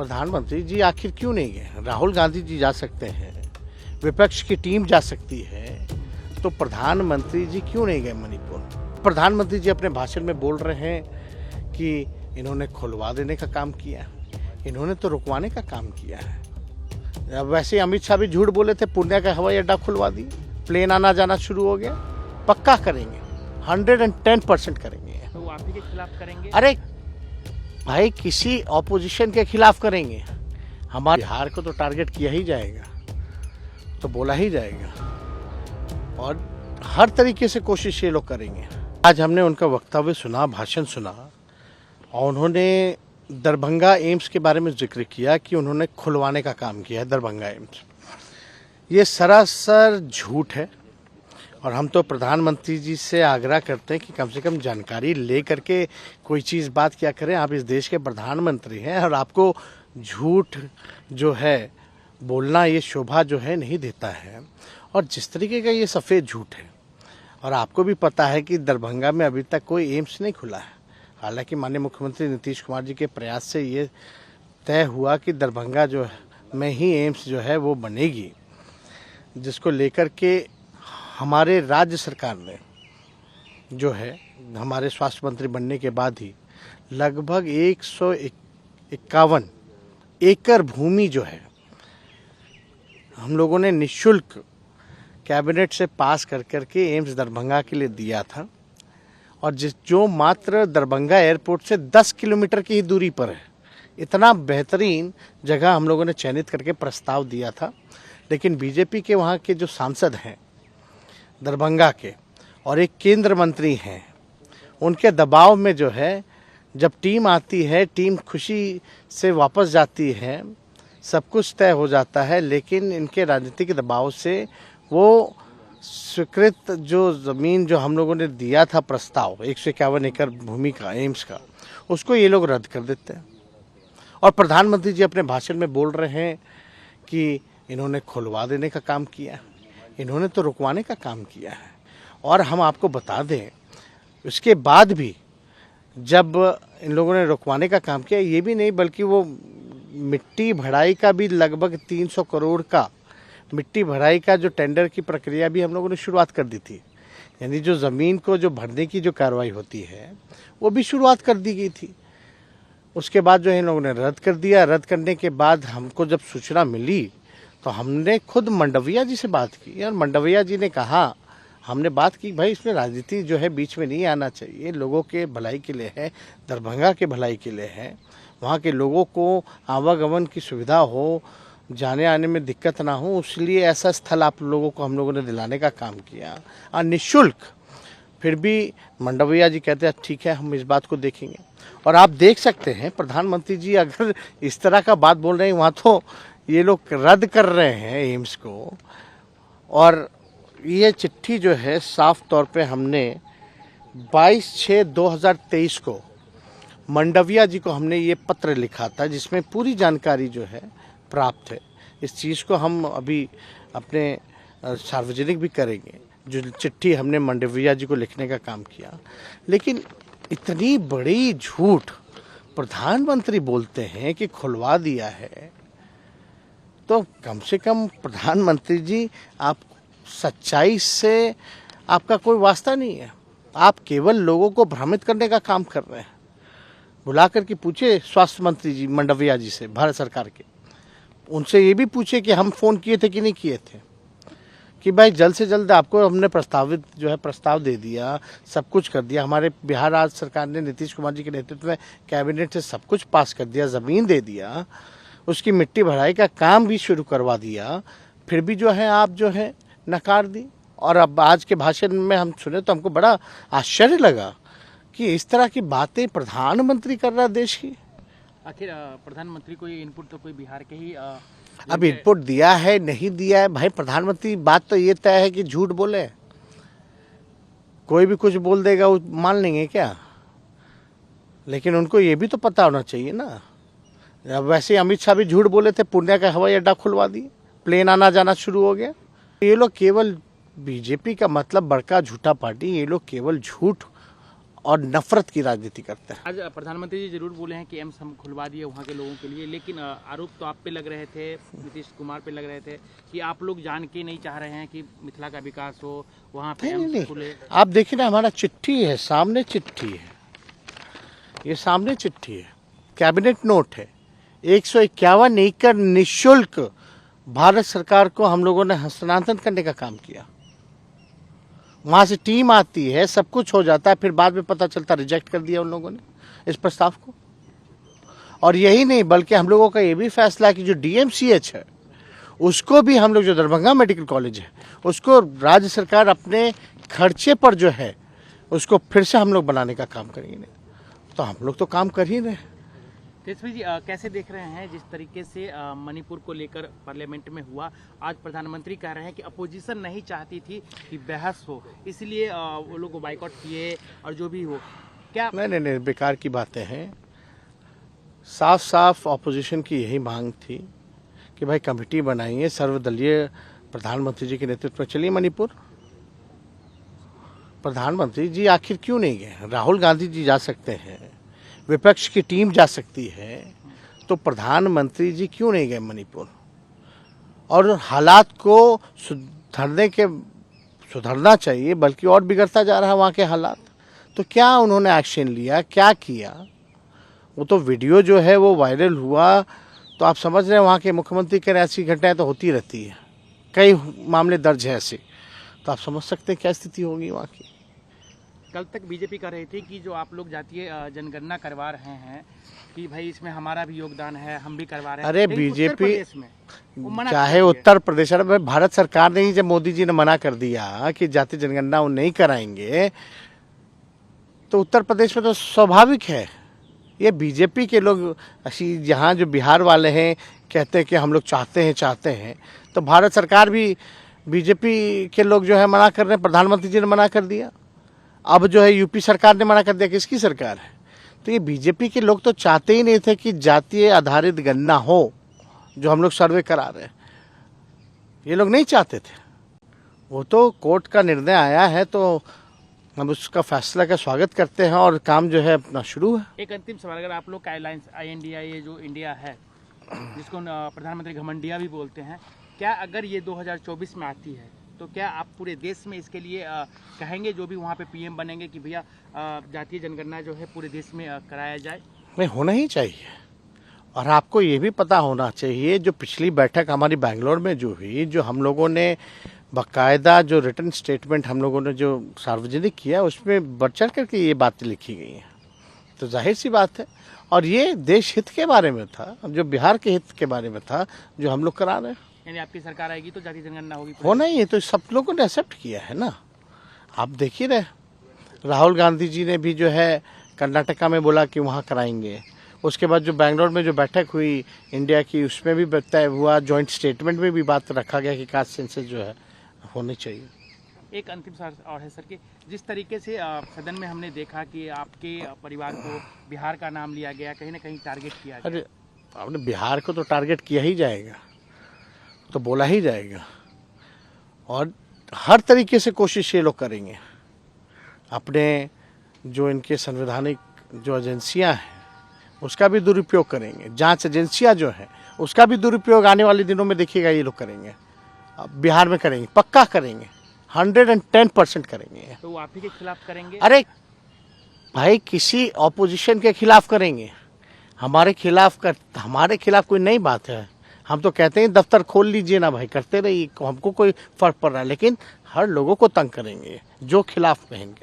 प्रधानमंत्री जी आखिर क्यों नहीं गए? राहुल गांधी जी जा सकते हैं, विपक्ष की टीम जा सकती है, तो प्रधानमंत्री जी क्यों नहीं गए मणिपुर? प्रधानमंत्री जी अपने भाषण में बोल रहे हैं कि इन्होंने खुलवा देने का काम किया, इन्होंने तो रुकवाने का काम किया है। अब वैसे अमित शाह भी झूठ बोले थे, पूर्णिया का हवाई अड्डा खुलवा दी, प्लेन आना जाना शुरू हो गया। पक्का करेंगे, 110% करेंगे। तो वो आप ही के खिलाफ करेंगे? अरे भाई, किसी ऑपोजिशन के खिलाफ करेंगे? हमारे बिहार को तो टारगेट किया ही जाएगा, तो बोला ही जाएगा, और हर तरीके से कोशिश ये लोग करेंगे। आज हमने उनका वक्तव्य सुना, भाषण सुना, और उन्होंने दरभंगा एम्स के बारे में जिक्र किया कि उन्होंने खुलवाने का काम किया है दरभंगा एम्स। ये सरासर झूठ है, और हम तो प्रधानमंत्री जी से आग्रह करते हैं कि कम से कम जानकारी ले करके कोई चीज़ बात क्या करें। आप इस देश के प्रधानमंत्री हैं, और आपको झूठ जो है बोलना, ये शोभा जो है नहीं देता है। और जिस तरीके का ये सफ़ेद झूठ है, और आपको भी पता है कि दरभंगा में अभी तक कोई एम्स नहीं खुला है। हालांकि माननीय मुख्यमंत्री नीतीश कुमार जी के प्रयास से ये तय हुआ कि दरभंगा जो में ही एम्स जो है वो बनेगी, जिसको लेकर के हमारे राज्य सरकार ने जो है, हमारे स्वास्थ्य मंत्री बनने के बाद ही लगभग 151 एकड़ भूमि जो है हम लोगों ने निःशुल्क कैबिनेट से पास कर करके एम्स दरभंगा के लिए दिया था, और जो मात्र दरभंगा एयरपोर्ट से 10 किलोमीटर की ही दूरी पर है। इतना बेहतरीन जगह हम लोगों ने चयनित करके प्रस्ताव दिया था, लेकिन बीजेपी के वहाँ के जो सांसद हैं दरभंगा के, और एक केंद्र मंत्री हैं, उनके दबाव में जो है, जब टीम आती है, टीम खुशी से वापस जाती है, सब कुछ तय हो जाता है, लेकिन इनके राजनीतिक दबाव से वो स्वीकृत जो ज़मीन जो हम लोगों ने दिया था प्रस्ताव 151 एकड़ भूमि का एम्स का, उसको ये लोग रद्द कर देते हैं। और प्रधानमंत्री जी अपने भाषण में बोल रहे हैं कि इन्होंने खुलवा देने का काम किया, इन्होंने तो रुकवाने का काम किया है। और हम आपको बता दें, उसके बाद भी जब इन लोगों ने रुकवाने का काम किया, ये भी नहीं बल्कि वो मिट्टी भराई का भी लगभग 300 करोड़ का मिट्टी भराई का जो टेंडर की प्रक्रिया भी हम लोगों ने शुरुआत कर दी थी। यानी जो ज़मीन को जो भरने की जो कार्रवाई होती है, वो भी शुरुआत कर दी गई थी। उसके बाद जो है इन लोगों ने रद्द कर दिया। रद्द करने के बाद हमको जब सूचना मिली, तो हमने खुद मंडविया जी से बात की, और मंडविया जी ने कहा, हमने बात की, भाई इसमें राजनीति जो है बीच में नहीं आना चाहिए, लोगों के भलाई के लिए है, दरभंगा के भलाई के लिए है, वहाँ के लोगों को आवागमन की सुविधा हो, जाने आने में दिक्कत ना हो, इसलिए ऐसा स्थल आप लोगों को हम लोगों ने दिलाने का काम किया, और निःशुल्क। फिर भी मंडविया जी कहते हैं ठीक है, हम इस बात को देखेंगे। और आप देख सकते हैं प्रधानमंत्री जी अगर इस तरह का बात बोल रहे हैं, वहाँ तो ये लोग रद्द कर रहे हैं एम्स को। और ये चिट्ठी जो है साफ तौर पे हमने 22/6/2023 को मंडविया जी को हमने ये पत्र लिखा था, जिसमें पूरी जानकारी जो है प्राप्त है। इस चीज़ को हम अभी अपने सार्वजनिक भी करेंगे, जो चिट्ठी हमने मंडविया जी को लिखने का काम किया। लेकिन इतनी बड़ी झूठ प्रधानमंत्री बोलते हैं कि खुलवा दिया है, तो कम से कम प्रधानमंत्री जी, आप सच्चाई से आपका कोई वास्ता नहीं है। आप केवल लोगों को भ्रमित करने का काम कर रहे हैं। बुला करके पूछे स्वास्थ्य मंत्री जी मंडविया जी से, भारत सरकार के, उनसे ये भी पूछे कि हम फ़ोन किए थे कि नहीं किए थे, कि भाई जल्द से जल्द आपको हमने प्रस्ताव दे दिया, सब कुछ कर दिया। हमारे बिहार राज्य सरकार ने नीतीश कुमार जी के नेतृत्व में कैबिनेट से सब कुछ पास कर दिया, ज़मीन दे दिया, उसकी मिट्टी भराई का काम भी शुरू करवा दिया, फिर भी जो है आप जो है नकार दी। और अब आज के भाषण में हम सुने तो हमको बड़ा आश्चर्य लगा कि इस तरह की बातें प्रधानमंत्री कर रहा है देश की। आखिर प्रधानमंत्री को ये इनपुट तो कोई बिहार के ही अब इनपुट दिया है नहीं दिया है, भाई प्रधानमंत्री बात तो ये तय है कि झूठ बोले, कोई भी कुछ बोल देगा वो मान लेंगे क्या? लेकिन उनको ये भी तो पता होना चाहिए ना। अब वैसे अमित शाह भी झूठ बोले थे, पूर्णिया का हवाई अड्डा खुलवा दिए, प्लेन आना जाना शुरू हो गया। ये लोग केवल बीजेपी का मतलब बड़का झूठा पार्टी, ये लोग केवल झूठ और नफरत की राजनीति करते हैं। आज प्रधानमंत्री जी जरूर बोले हैं कि एम्स हम खुलवा दिए वहाँ के लोगों के लिए, लेकिन आरोप तो आप पे लग रहे थे, नीतीश कुमार पे लग रहे थे कि आप लोग जान के नहीं चाह रहे हैं कि मिथिला का विकास हो, वहाँ पे एम्स खुले। आप देखिए ना, हमारा चिट्ठी है, सामने चिट्ठी है, ये सामने चिट्ठी है, कैबिनेट नोट है। 151 एकड़ निःशुल्क भारत सरकार को हम लोगों ने हस्तांतरण करने का काम किया। वहां से टीम आती है, सब कुछ हो जाता है, फिर बाद में पता चलता रिजेक्ट कर दिया उन लोगों ने इस प्रस्ताव को। और यही नहीं, बल्कि हम लोगों का ये भी फैसला है कि जो DMCH है उसको भी हम लोग, जो दरभंगा मेडिकल कॉलेज है उसको राज्य सरकार अपने खर्चे पर जो है उसको फिर से हम लोग बनाने का काम करेंगे। तो हम लोग तो काम कर ही रहे हैं। तेजस्वी जी कैसे देख रहे हैं जिस तरीके से मणिपुर को लेकर पार्लियामेंट में हुआ, आज प्रधानमंत्री कह रहे हैं कि अपोजिशन नहीं चाहती थी कि बहस हो, इसलिए वो लोग बाइकआउट किए और जो भी हो, क्या? नहीं, बेकार की बातें हैं। साफ साफ ऑपोजिशन की यही मांग थी कि भाई कमेटी बनाइए, सर्वदलीय प्रधानमंत्री जी के नेतृत्व में चलिए मणिपुर। प्रधानमंत्री जी आखिर क्यों नहीं गए? राहुल गांधी जी जा सकते हैं, विपक्ष की टीम जा सकती है, तो प्रधानमंत्री जी क्यों नहीं गए मणिपुर? और हालात को सुधरना चाहिए, बल्कि और बिगड़ता जा रहा है वहाँ के हालात। तो क्या उन्होंने एक्शन लिया, क्या किया? वो तो वीडियो जो है वो वायरल हुआ, तो आप समझ रहे हैं वहाँ के मुख्यमंत्री के ऐसी घटनाएं तो होती रहती है, कई मामले दर्ज है ऐसे, तो आप समझ सकते हैं क्या स्थिति होगी वहाँ की। कल तक बीजेपी कह रही थी कि जो आप लोग जातीय जनगणना करवा रहे हैं कि भाई इसमें हमारा भी योगदान है, हम भी करवा रहे हैं। अरे बीजेपी चाहे उत्तर उत्तर प्रदेश, अरे भारत सरकार ने ही, जब मोदी जी ने मना कर दिया कि जातीय जनगणना वो नहीं कराएंगे, तो उत्तर प्रदेश में तो स्वाभाविक है। ये बीजेपी के लोग यहाँ जो बिहार वाले हैं कहते हैं कि हम लोग चाहते हैं, तो भारत सरकार भी, बीजेपी के लोग जो है मना कर रहे हैं, प्रधानमंत्री जी ने मना कर दिया, अब जो है यूपी सरकार ने मना कर दिया। किसकी सरकार है? तो ये बीजेपी के लोग तो चाहते ही नहीं थे कि जातीय आधारित गणना हो, जो हम लोग सर्वे करा रहे हैं, ये लोग नहीं चाहते थे। वो तो कोर्ट का निर्णय आया है, तो हम उसका फैसला का स्वागत करते हैं और काम जो है अपना शुरू है। एक अंतिम सवाल, अगर आप लोग का अलायंस INDIA जो इंडिया है, जिसको प्रधानमंत्री घमंडिया भी बोलते हैं, क्या अगर ये 2024 में आती है तो क्या आप पूरे देश में इसके लिए कहेंगे, जो भी वहाँ पे PM बनेंगे, कि भैया जातीय जनगणना जो है पूरे देश में कराया जाए? नहीं, होना ही चाहिए। और आपको ये भी पता होना चाहिए, जो पिछली बैठक हमारी बेंगलोर में जो हुई, जो हम लोगों ने बाकायदा जो रिटर्न स्टेटमेंट हम लोगों ने जो सार्वजनिक किया, उसमें बढ़ चढ़ करके ये बातें लिखी गई हैं। तो जाहिर सी बात है, और ये देश हित के बारे में था, जो बिहार के हित के बारे में था, जो हम लोग करा रहे हैं। यानी आपकी सरकार आएगी तो जातीय जनगणना होगी? होना ही है, तो सब लोगों ने एक्सेप्ट किया है ना। आप देख ही रहे, राहुल गांधी जी ने भी जो है कर्नाटका में बोला कि वहाँ कराएंगे। उसके बाद जो बेंगलोर में जो बैठक हुई इंडिया की, उसमें भी तय हुआ, जॉइंट स्टेटमेंट में भी बात रखा गया कि कास्ट सेंसस जो है होनी चाहिए। एक अंतिम सवाल और है सर, कि जिस तरीके से सदन में हमने देखा कि आपके परिवार को बिहार का नाम लिया गया, कहीं ना कहीं टारगेट किया गया। अरे आपने बिहार को तो टारगेट किया ही जाएगा, तो बोला ही जाएगा, और हर तरीके से कोशिश ये लोग करेंगे। अपने जो इनके संवैधानिक जो एजेंसियां हैं उसका भी दुरुपयोग करेंगे, जांच एजेंसियां जो हैं उसका भी दुरुपयोग आने वाले दिनों में देखिएगा ये लोग करेंगे। बिहार में करेंगे, पक्का करेंगे, 110% करेंगे। तो वो आप ही के खिलाफ करेंगे? अरे भाई, किसी ऑपोजिशन के खिलाफ करेंगे, हमारे खिलाफ कोई नई बात है। हम तो कहते हैं दफ्तर खोल लीजिए ना भाई, करते रहिए, हमको कोई फर्क पड़ रहा है, लेकिन हर लोगों को तंग करेंगे जो खिलाफ कहेंगे।